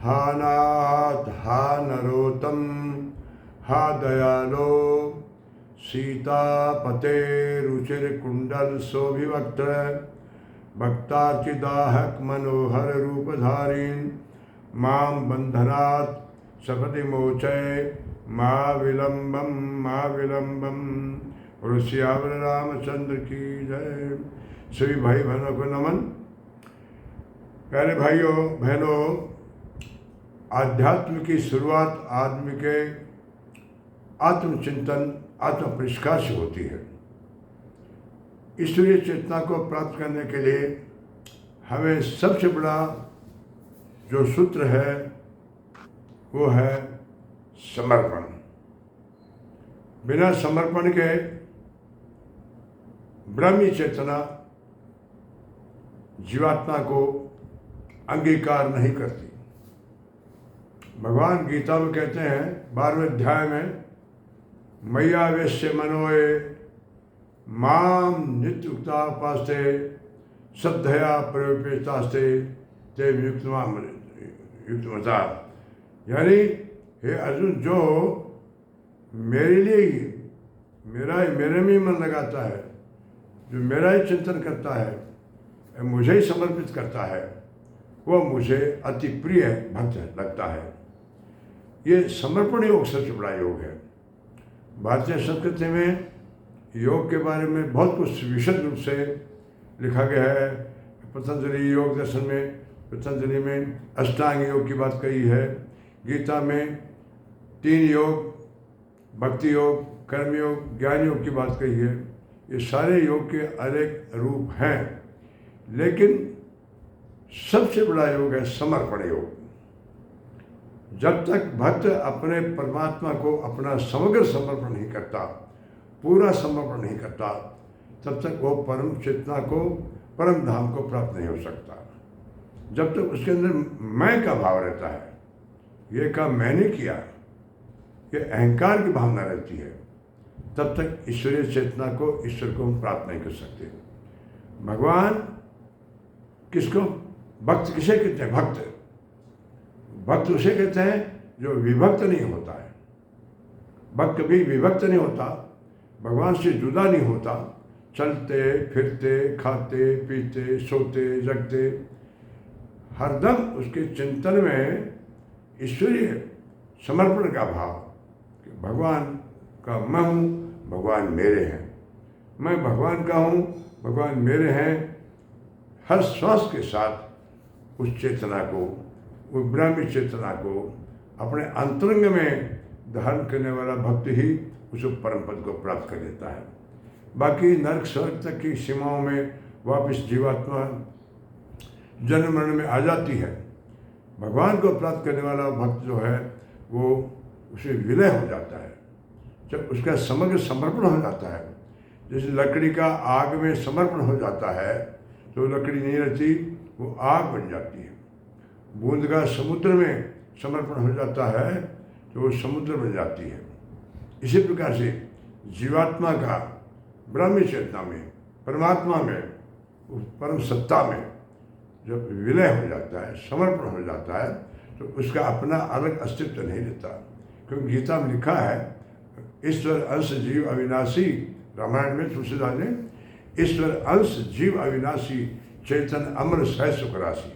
हा नाथ हा नरोत्तम हा दयालो सीतापते रुचिर कुंडल शोभिवक्त भक्तार्चिदाहक मनोहर रूपधारीन मां बंधनात् सपदि मोचय माँ विलंबम ऋषियावर रामचंद्र की जय। सभी भाई बहनों को नमन। प्यारे भाइयों बहनों, आध्यात्म की शुरुआत आदमी के आत्मचिंतन आत्म परिष्कार से होती है। ईश्वरीय चेतना को प्राप्त करने के लिए हमें सबसे बड़ा जो सूत्र है वो है समर्पण। बिना समर्पण के ब्रह्मी चेतना जीवात्मा को अंगीकार नहीं करती। भगवान गीता में कहते हैं 12वें अध्याय में, मय्यावेश्य मनोये माम नित्युक्ता उपास्ते श्रद्धया प्रयोपेतास्ते ते युक्तमता। यानी हे अर्जुन, जो मेरे लिए ही मेरे में मन लगाता है, जो मेरा ही चिंतन करता है, मुझे ही समर्पित करता है, वो मुझे अति प्रिय भक्त लगता है। ये समर्पण योग सबसे बड़ा योग है। भारतीय संस्कृति में योग के बारे में बहुत कुछ विशद रूप से लिखा गया है। पतंजलि योग दर्शन में, पतंजलि में अष्टांग योग की बात कही है। गीता में 3 योग, भक्ति योग, कर्म योग, ज्ञान योग की बात कही है। ये सारे योग के अनेक रूप हैं, लेकिन सबसे बड़ा योग है समर्पण योग। जब तक भक्त अपने परमात्मा को अपना समग्र समर्पण नहीं करता, पूरा समर्पण नहीं करता, तब तक वो परम चेतना को, परम धाम को प्राप्त नहीं हो सकता। जब तक उसके अंदर मैं का भाव रहता है, ये काम मैंने किया, ये अहंकार की भावना रहती है, तब तक ईश्वरीय चेतना को, ईश्वर को हम प्राप्त नहीं कर सकते। भगवान किसको, भक्त किसे कहते हैं? भक्त उसे कहते हैं जो विभक्त नहीं होता है। भक्त कभी विभक्त नहीं होता, भगवान से जुदा नहीं होता। चलते फिरते, खाते पीते, सोते जगते, हरदम उसके चिंतन में ईश्वरीय समर्पण का भाव कि भगवान का मैं हूँ, भगवान मेरे हैं, मैं भगवान का हूँ, भगवान मेरे हैं। हर श्वास के साथ उस चेतना को, उस ब्रह्मी चेतना को अपने अंतरंग में धारण करने वाला भक्त ही उस परम पद को प्राप्त कर लेता है। बाकी नरक स्वर्ग तक की सीमाओं में वापस जीवात्मा जन्म मरण में आ जाती है। भगवान को प्राप्त करने वाला भक्त जो है वो उसे विलय हो जाता है। जब उसका समग्र समर्पण हो जाता है, जैसे लकड़ी का आग में समर्पण हो जाता है तो लकड़ी नहीं रहती, वो आग बन जाती है। बूंद का समुद्र में समर्पण हो जाता है तो वो समुद्र बन जाती है। इसी प्रकार से जीवात्मा का ब्रह्म चेतना में, परमात्मा में, उस परम सत्ता में जब विलय हो जाता है, समर्पण हो जाता है, तो उसका अपना अलग अस्तित्व नहीं रहता। क्योंकि गीता में लिखा है, ईश्वर अंश जीव अविनाशी। रामायण में तुलसीदास ने, ईश्वर अंश जीव अविनाशी, चेतन अमर सह सुख राशि।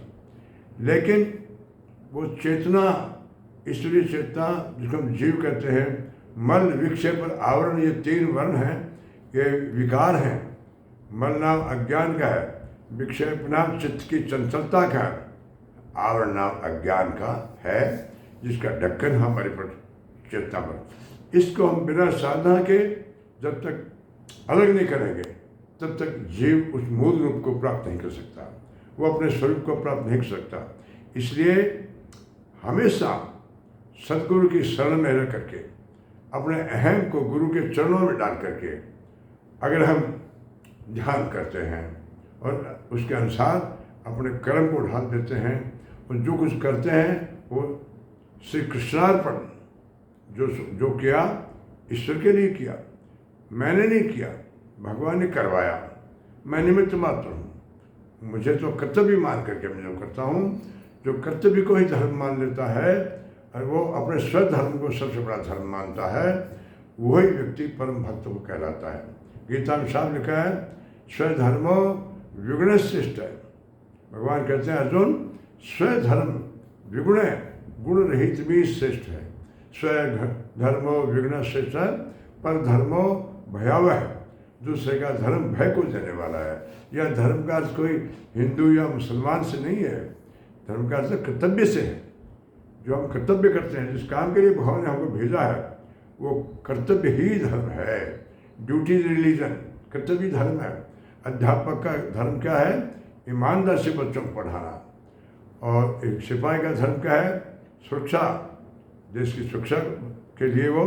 लेकिन वो चेतना, ईश्वरीय चेतना जिसको हम जीव कहते हैं, मल विक्षेप और आवरण, ये 3 वर्ण हैं, ये विकार हैं। मल नाम अज्ञान का है, विक्षेप नाम चित्त की चंचलता का है, आवरण नाम अज्ञान का है जिसका ढक्कन हमारे पर चेतना पर। इसको हम बिना साधना के जब तक अलग नहीं करेंगे, तब तक जीव उस मूल रूप को प्राप्त नहीं कर सकता, वो अपने स्वरूप को प्राप्त नहीं कर सकता। इसलिए हमेशा सदगुरु की शरण में रह करके, अपने अहम को गुरु के चरणों में डाल करके अगर हम ध्यान करते हैं और उसके अनुसार अपने कर्म को ढाल देते हैं और जो कुछ करते हैं वो श्री कृष्णार्पण, जो किया ईश्वर के लिए किया, मैंने नहीं किया, भगवान ने करवाया, मैं निमित्त मात्र हूँ। मुझे तो कर्तव्य मान करके मैं जो करता हूँ, जो कर्तव्य को ही धर्म मान लेता है और वो अपने स्वधर्म को सबसे बड़ा धर्म मानता है, वही व्यक्ति परम भक्त को कहलाता है। गीता में साफ लिखा है, स्वधर्मो विगुण श्रेष्ठ है। भगवान कहते हैं अर्जुन, स्वधर्म विगुण गुण रहित भी श्रेष्ठ है। स्वधर्मो विगुण श्रेष्ठ है, पर धर्मो भयावह, दूसरे का धर्म भय को देने वाला है। यह धर्म का अर्थ कोई हिंदू या मुसलमान से नहीं है, धर्म का अर्थ कर्तव्य से है। जो हम कर्तव्य करते हैं, जिस काम के लिए भगवान ने हमको भेजा है, वो कर्तव्य ही धर्म है। ड्यूटी रिलीजन, कर्तव्य धर्म है। अध्यापक का धर्म क्या है? ईमानदार से बच्चों को पढ़ाना। और एक सिपाही का धर्म क्या है? सुरक्षा, देश की सुरक्षा के लिए वो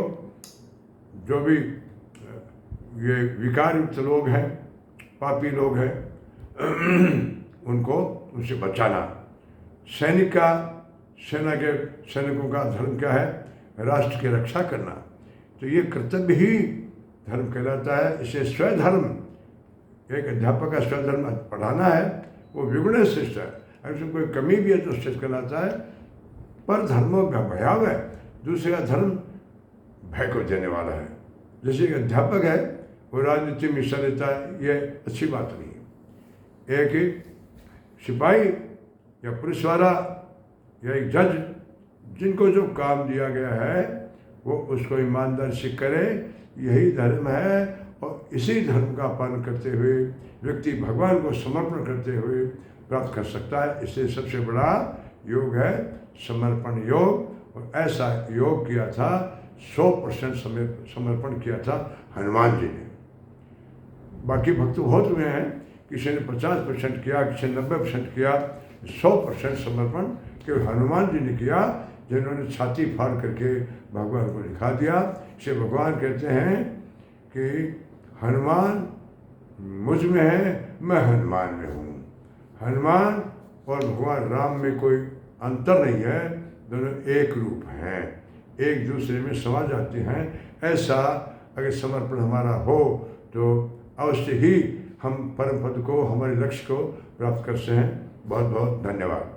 जो भी ये विकार युक्त लोग हैं, पापी लोग हैं, उनसे बचाना। सैनिक का, सेना के सैनिकों का धर्म क्या है? राष्ट्र की रक्षा करना। तो ये कर्तव्य ही धर्म कहलाता है। इसे स्वधर्म, एक अध्यापक का स्वधर्म पढ़ाना है, वो विगुण श्रेष्ठ है। अगर उसमें कोई कमी भी है तो श्रेष्ठ कहलाता है। पर धर्मों का भयाव है, दूसरे का धर्म भय को देने वाला है। जैसे एक अध्यापक है, वो राजनीति में हिस्सा लेता है, ये अच्छी बात नहीं है। एक सिपाही या पुलिस वाला या एक जज, जिनको जो काम दिया गया है वो उसको ईमानदारी से करे, यही धर्म है। और इसी धर्म का पालन करते हुए व्यक्ति भगवान को समर्पण करते हुए प्राप्त कर सकता है। इससे सबसे बड़ा योग है समर्पण योग। और ऐसा योग किया था, 100% समर्पण किया था हनुमान जी ने। बाकी भक्त बहुत हुए हैं, किसी ने 50% किया, किसी ने 90% किया, 100% समर्पण केवल हनुमान जी ने किया, जिन्होंने छाती फाड़ करके भगवान को दिखा दिया। इसे भगवान कहते हैं कि हनुमान मुझ में है, मैं हनुमान में हूँ। हनुमान और भगवान राम में कोई अंतर नहीं है, दोनों एक रूप हैं, एक दूसरे में समा जाते हैं। ऐसा अगर समर्पण हमारा हो तो अवश्य ही हम परम पद को, हमारे लक्ष्य को प्राप्त कर सकते हैं। बहुत बहुत धन्यवाद।